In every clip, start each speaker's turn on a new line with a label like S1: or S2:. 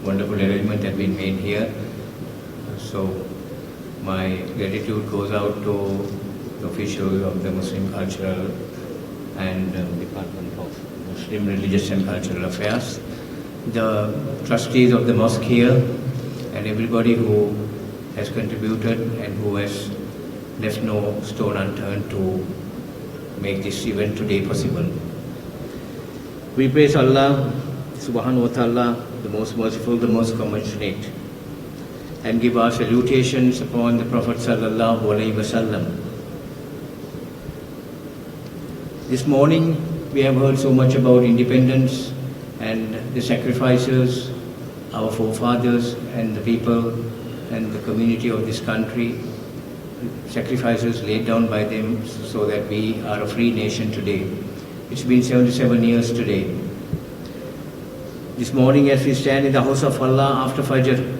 S1: wonderful arrangement that been made here. So my gratitude goes out to the officials of the Muslim Cultural and Department of Muslim Religious and Cultural Affairs, the trustees of the mosque here, and everybody who has contributed and who has left no stone unturned to make this event today possible. We praise Allah subhanahu wa ta'ala, the most merciful, the most compassionate, and give our salutations upon the Prophet sallallahu alaihi wasallam. This morning we have heard so much about independence and the sacrifices our forefathers and the people and the community of this country, sacrifices laid down by them so that we are a free nation today. It's been 77 years today. This morning as we stand in the house of Allah after Fajr,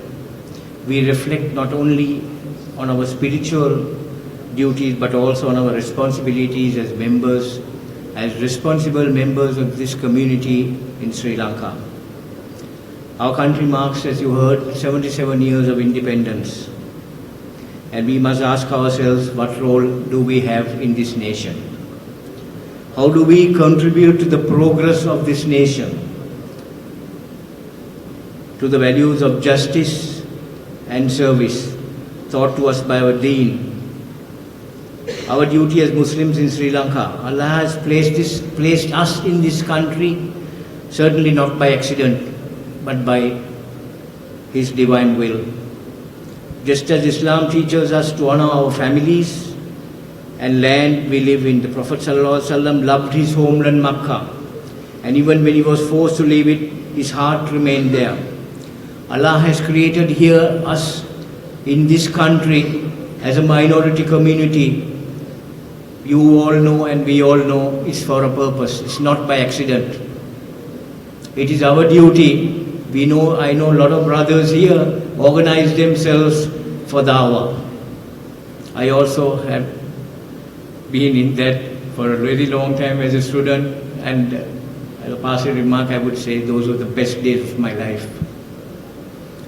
S1: we reflect not only on our spiritual duties but also on our responsibilities as members, as responsible members of this community in Sri Lanka. Our country marks, as you heard, 77 years of independence. And we must ask ourselves, what role do we have in this nation? How do we contribute to the progress of this nation? To the values of justice and service taught to us by our Deen. Our duty as Muslims in Sri Lanka. Allah has placed us in this country, certainly not by accident, but by His divine will. Just as Islam teaches us to honor our families and land we live in, the Prophet ﷺ loved his homeland Makkah, and even when he was forced to leave it, his heart remained there. Allah has created here us in this country as a minority community. You all know and we all know it's for a purpose. It's not by accident. It is our duty. I know a lot of brothers here organize themselves for dawah. I also have been in that for a very long time as a student, and as a passing remark I would say those were the best days of my life,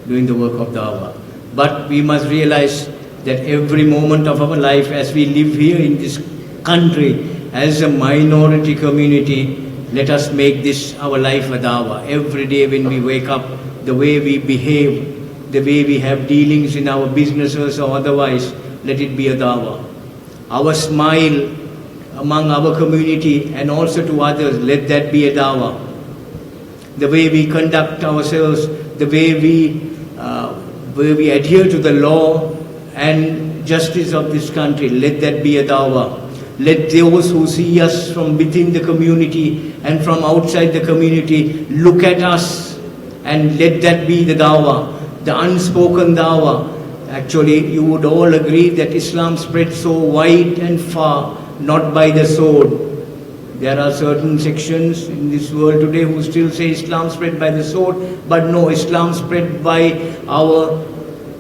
S1: doing the work of dawah. But we must realize that every moment of our life as we live here in this country as a minority community, let us make this our life a dawah. Every day when we wake up, the way we behave, the way we have dealings in our businesses or otherwise, let it be a dawah. Our smile among our community and also to others, let that be a dawah. The way we conduct ourselves, the way we adhere to the law and justice of this country, let that be a dawah. Let those who see us from within the community and from outside the community look at us, and let that be the dawah, the unspoken dawah. Actually, you would all agree that Islam spread so wide and far, not by the sword. There are certain sections in this world today who still say Islam spread by the sword, but no, Islam spread by our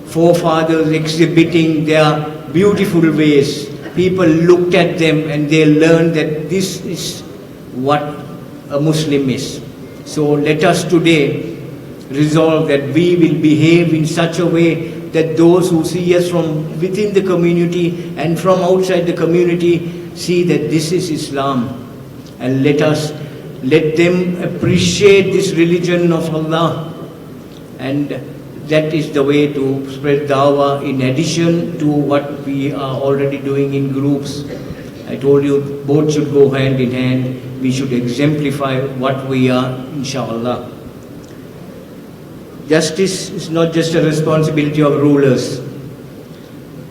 S1: forefathers exhibiting their beautiful ways. People looked at them and they learned that this is what a Muslim is. So let us today resolve that we will behave in such a way that those who see us from within the community and from outside the community see that this is Islam. And let them appreciate this religion of Allah. And that is the way to spread dawah in addition to what we are already doing in groups. I told you both should go hand in hand. We should exemplify what we are, inshallah. Justice is not just a responsibility of rulers.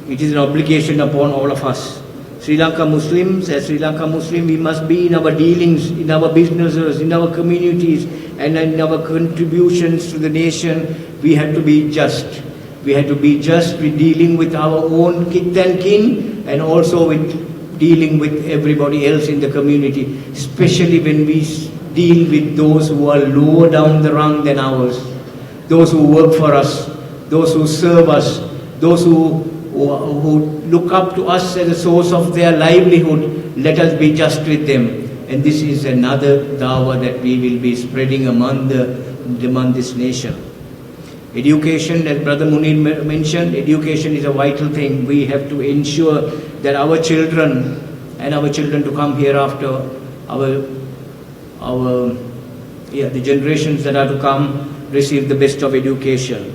S1: It is an obligation upon all of us. Sri Lanka Muslims, as Sri Lanka Muslim, we must be in our dealings, in our businesses, in our communities, and in our contributions to the nation. We have to be just. We have to be just with dealing with our own kith and kin, and also with dealing with everybody else in the community, especially when we deal with those who are lower down the rung than ours, those who work for us, those who serve us, those who look up to us as a source of their livelihood. Let us be just with them. And this is another dawah that we will be spreading among this nation. Education, as Brother Munir mentioned, education is a vital thing. We have to ensure that our children and our children to come hereafter, the generations that are to come, receive the best of education.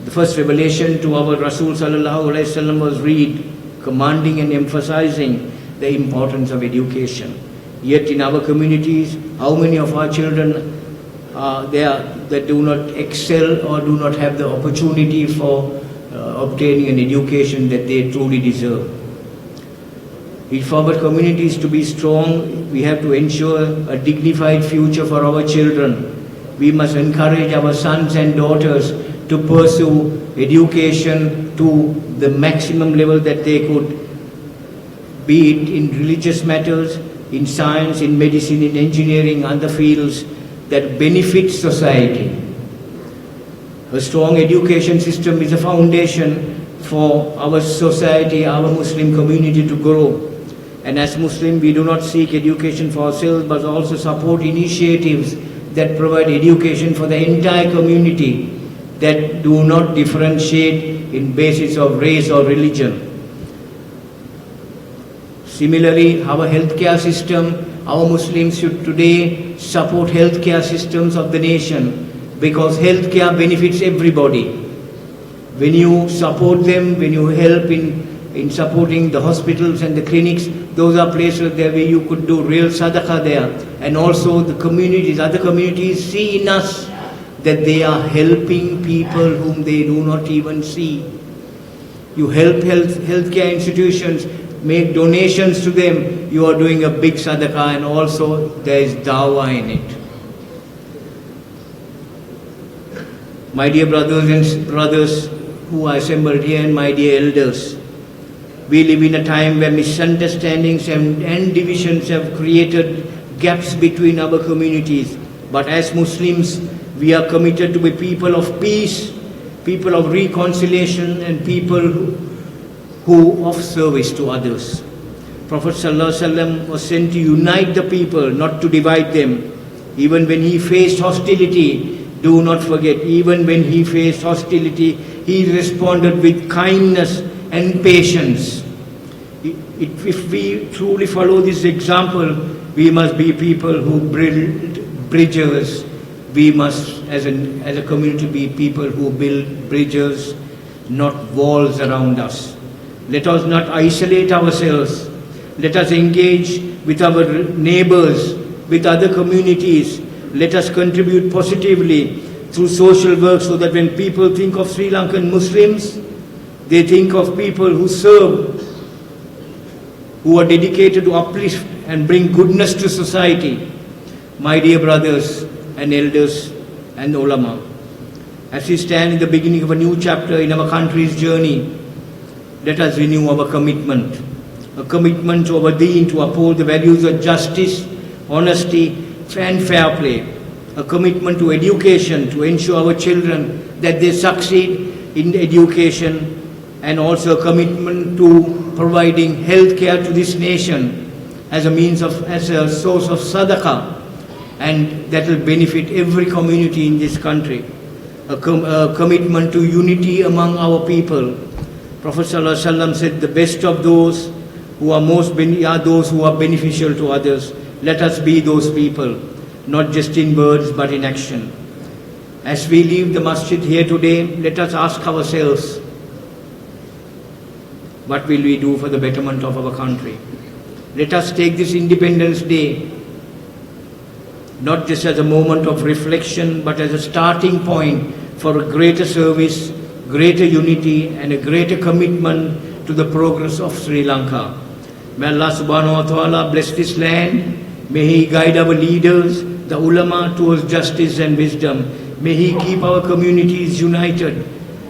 S1: The first revelation to our Rasul sallallahu alaihi wasallam was read, commanding and emphasizing the importance of education. Yet in our communities, how many of our children there that do not excel or do not have the opportunity for obtaining an education that they truly deserve? If our communities to be strong, we have to ensure a dignified future for our children. We must encourage our sons and daughters to pursue education to the maximum level that they could, be it in religious matters, in science, in medicine, in engineering, other fields that benefit society. A strong education system is a foundation for our society, our Muslim community to grow. And as Muslim, we do not seek education for ourselves, but also support initiatives that provide education for the entire community, that do not differentiate in basis of race or religion. Similarly, our healthcare system, our Muslims should today support healthcare systems of the nation, because healthcare benefits everybody. When you support them, when you help in supporting the hospitals and the clinics, those are places there where you could do real sadaqah there. And also the communities, other communities see in us that they are helping people whom they do not even see. You help healthcare institutions, make donations to them, you are doing a big sadaqah, and also there is dawah in it. My dear brothers who are assembled here, and my dear elders, we live in a time where misunderstandings and divisions have created gaps between our communities. But as Muslims, we are committed to be people of peace, people of reconciliation, and people who of service to others. Prophet ﷺ was sent to unite the people, not to divide them. Even when he faced hostility, do not forget, even when he faced hostility, he responded with kindness and patience. If we truly follow this example, we must be people who build bridges. We must, as a community, be people who build bridges, not walls around us. Let us not isolate ourselves. Let us engage with our neighbors, with other communities. Let us contribute positively through social work, so that when people think of Sri Lankan Muslims, they think of people who serve, who are dedicated to uplift and bring goodness to society. My dear brothers and elders and ulama, as we stand in the beginning of a new chapter in our country's journey, let us renew our commitment, a commitment to our deen, to uphold the values of justice, honesty, and fair play, a commitment to education, to ensure our children that they succeed in education, and also a commitment to providing health care to this nation as a source of sadaqah, and that will benefit every community in this country. A commitment to unity among our people. Prophet ﷺ said, the best of those who are are those who are beneficial to others. Let us be those people, not just in words but in action. As we leave the masjid here today, let us ask ourselves, what will we do for the betterment of our country? Let us take this Independence Day not just as a moment of reflection, but as a starting point for a greater service, greater unity, and a greater commitment to the progress of Sri Lanka. May Allah subhanahu wa ta'ala bless this land. May He guide our leaders, the ulama, towards justice and wisdom. May He keep our communities united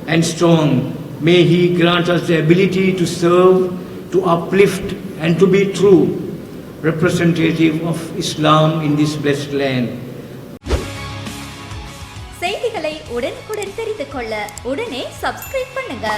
S1: and strong. May He grant us the ability to serve, to uplift, and to be true representative of Islam in this blessed land.
S2: செய்திகளை உடனுக்குடன் தெரிந்து கொள்ள உடனே subscribe பண்ணுங்க.